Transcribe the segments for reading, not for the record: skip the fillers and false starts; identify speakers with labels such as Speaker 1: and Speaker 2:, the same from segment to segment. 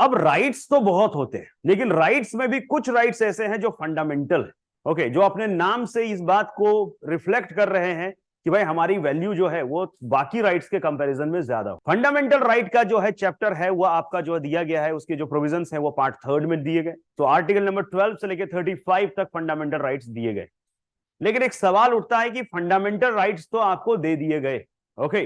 Speaker 1: अब राइट्स तो बहुत होते हैं, लेकिन राइट्स में भी कुछ राइट्स ऐसे हैं जो फंडामेंटल है, ओके, जो अपने नाम से इस बात को रिफ्लेक्ट कर रहे हैं कि भाई हमारी वैल्यू जो है वो बाकी राइट्स के कंपैरिजन में ज्यादा हो। फंडामेंटल राइट का जो है चैप्टर है वो आपका जो दिया गया है, उसके जो प्रोविजंस है वो पार्ट 3 में दिए गए। तो आर्टिकल नंबर 12 से लेकर 35 तक फंडामेंटल राइट्स दिए गए। लेकिन एक सवाल उठता है कि फंडामेंटल राइट्स तो आपको दे दिए गए, ओके,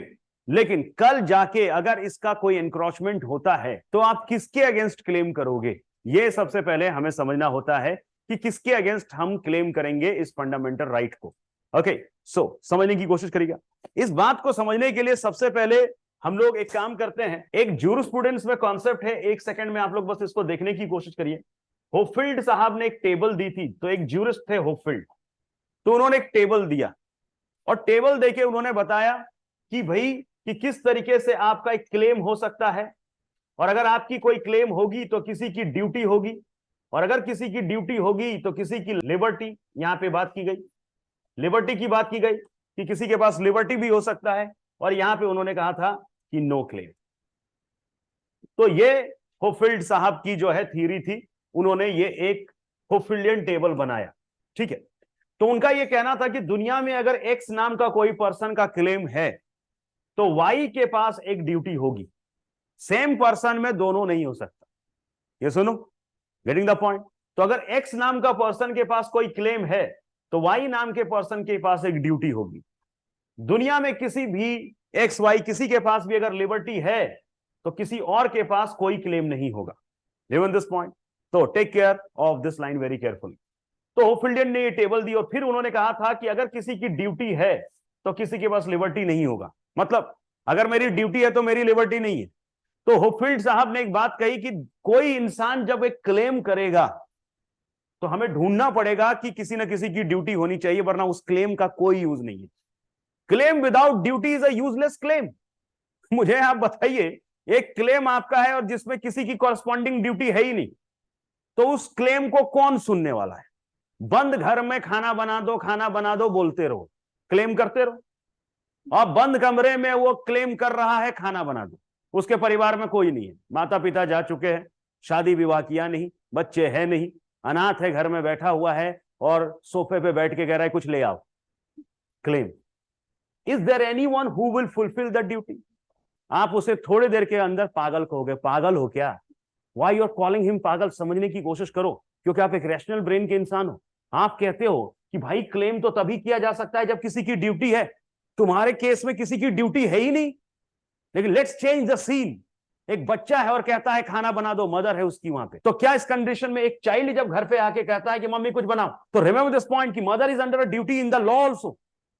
Speaker 1: लेकिन कल जाके अगर इसका कोई एनक्रोचमेंट होता है तो आप किसके अगेंस्ट क्लेम करोगे? ये सबसे पहले हमें समझना होता है कि किसके अगेंस्ट हम क्लेम करेंगे इस फंडामेंटल राइट को। ओके, सो समझने की कोशिश करिएगा। इस बात को समझने के लिए सबसे पहले हम लोग एक काम करते हैं, एक जूरिस्प्रूडेंस में कॉन्सेप्ट है, एक सेकंड में आप लोग बस इसको देखने की कोशिश करिए। होपफील्ड साहब ने एक टेबल दी थी, तो एक जूरिस्ट थे होपफील्ड, तो उन्होंने एक टेबल दिया और टेबल देके उन्होंने बताया कि भाई कि किस तरीके से आपका एक क्लेम हो सकता है, और अगर आपकी कोई क्लेम होगी तो किसी की ड्यूटी होगी, और अगर किसी की ड्यूटी होगी तो किसी की लिबर्टी, यहां पे बात की गई, लिबर्टी की बात की गई कि किसी के पास लिबर्टी भी हो सकता है, और यहां पे उन्होंने कहा था कि नो क्लेम। तो ये होपफील्ड साहब की जो है थ्योरी थी, उन्होंने ये एक होपफील्डियन टेबल बनाया, ठीक है। तो उनका यह कहना था कि दुनिया में अगर एक्स नाम का कोई पर्सन का क्लेम है तो वाई के पास एक ड्यूटी होगी, सेम पर्सन में दोनों नहीं हो सकता। ये सुनो, गेटिंग द पॉइंट। तो अगर एक्स नाम का पर्सन के पास कोई क्लेम है तो वाई नाम के पर्सन के पास एक ड्यूटी होगी। दुनिया में किसी भी एक्स वाई किसी के पास भी अगर लिबर्टी है तो किसी और के पास कोई क्लेम नहीं होगा। लिव इन दिस पॉइंट, तो take care of this line very carefully. तो होपफील्डियन ने ये टेबल दी और फिर उन्होंने कहा था कि अगर किसी की ड्यूटी है तो किसी के पास लिबर्टी नहीं होगा। मतलब अगर मेरी ड्यूटी है तो मेरी लिबर्टी नहीं है। तो होपफील्ड साहब ने एक बात कही कि कोई इंसान जब एक क्लेम करेगा तो हमें ढूंढना पड़ेगा कि किसी ना किसी की ड्यूटी होनी चाहिए, वरना उस क्लेम का कोई यूज नहीं है। Claim without duty is a useless claim. मुझे आप बताइए, एक क्लेम आपका है और जिसमें किसी की कॉरस्पॉन्डिंग ड्यूटी है ही नहीं, तो उस क्लेम को कौन सुनने वाला है? बंद घर में खाना बना दो बोलते रहो, क्लेम करते रहो। और बंद कमरे में वो क्लेम कर रहा है खाना बना दो, उसके परिवार में कोई नहीं है, माता पिता जा चुके हैं, शादी विवाह किया नहीं, बच्चे हैं नहीं, अनाथ है, घर में बैठा हुआ है और सोफे पे बैठ के कह रहा है कुछ ले आओ, claim. Is there anyone who will fulfil the duty? आप उसे थोड़ी देर के अंदर पागल कहोगे। पागल हो क्या? Why you are calling him पागल? समझने की कोशिश करो, क्योंकि आप एक रैशनल ब्रेन के इंसान हो। आप कहते हो कि भाई क्लेम तो तभी किया जा सकता है जब किसी की ड्यूटी है। तुम्हारे केस में किसी की ड्यूटी है ही नहीं। लेकिन लेट्स चेंज द सीन। एक बच्चा है और कहता है खाना बना दो, मदर है उसकी वहां पे, तो क्या इस कंडीशन में एक चाइल्ड जब घर पे आके कहता है कि मम्मी कुछ बनाओ, तो रिमेंबर दिस पॉइंट कि mother is under a duty in the law also.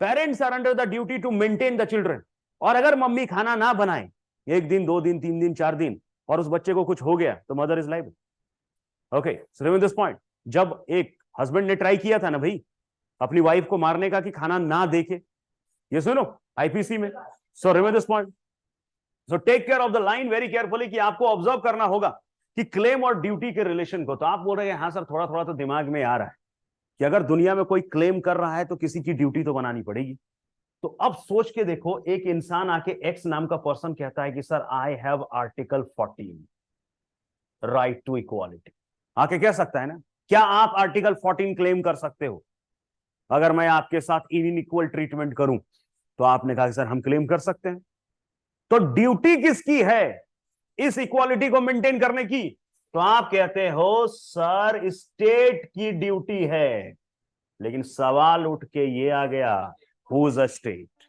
Speaker 1: Parents are under the duty to maintain the children. और अगर मम्मी खाना ना बनाए 1 दिन 2 दिन 3 दिन 4 दिन और उस बच्चे को कुछ हो गया तो mother is liable. Okay, so remember this point. जब एक हस्बैंड ने ट्राई किया था ना भाई अपनी वाइफ को मारने का कि खाना ना देखे, ये सुनो आईपीसी में। So remember this point. So take care of the line very carefully कि आपको ऑब्जर्व करना होगा कि क्लेम और ड्यूटी के रिलेशन को। तो आप बोल रहे हैं हाँ सर, थोड़ा थोड़ा तो दिमाग में आ रहा है कि अगर दुनिया में कोई क्लेम कर रहा है तो किसी की ड्यूटी तो बनानी पड़ेगी। तो अब सोच के देखो, एक इंसान आके एक्स नाम का पर्सन कहता है कि sir I have article 14 right to equality. आके कह सकता है ना, क्या आप आर्टिकल 14 क्लेम कर सकते हो? अगर मैं आपके साथ इनइक्वल ट्रीटमेंट करूं तो आपने कहा सर हम क्लेम कर सकते हैं। तो ड्यूटी किसकी है इस इक्वालिटी को मेंटेन करने की? तो आप कहते हो सर स्टेट की ड्यूटी है। लेकिन सवाल उठ के ये आ गया, हु इज अ स्टेट?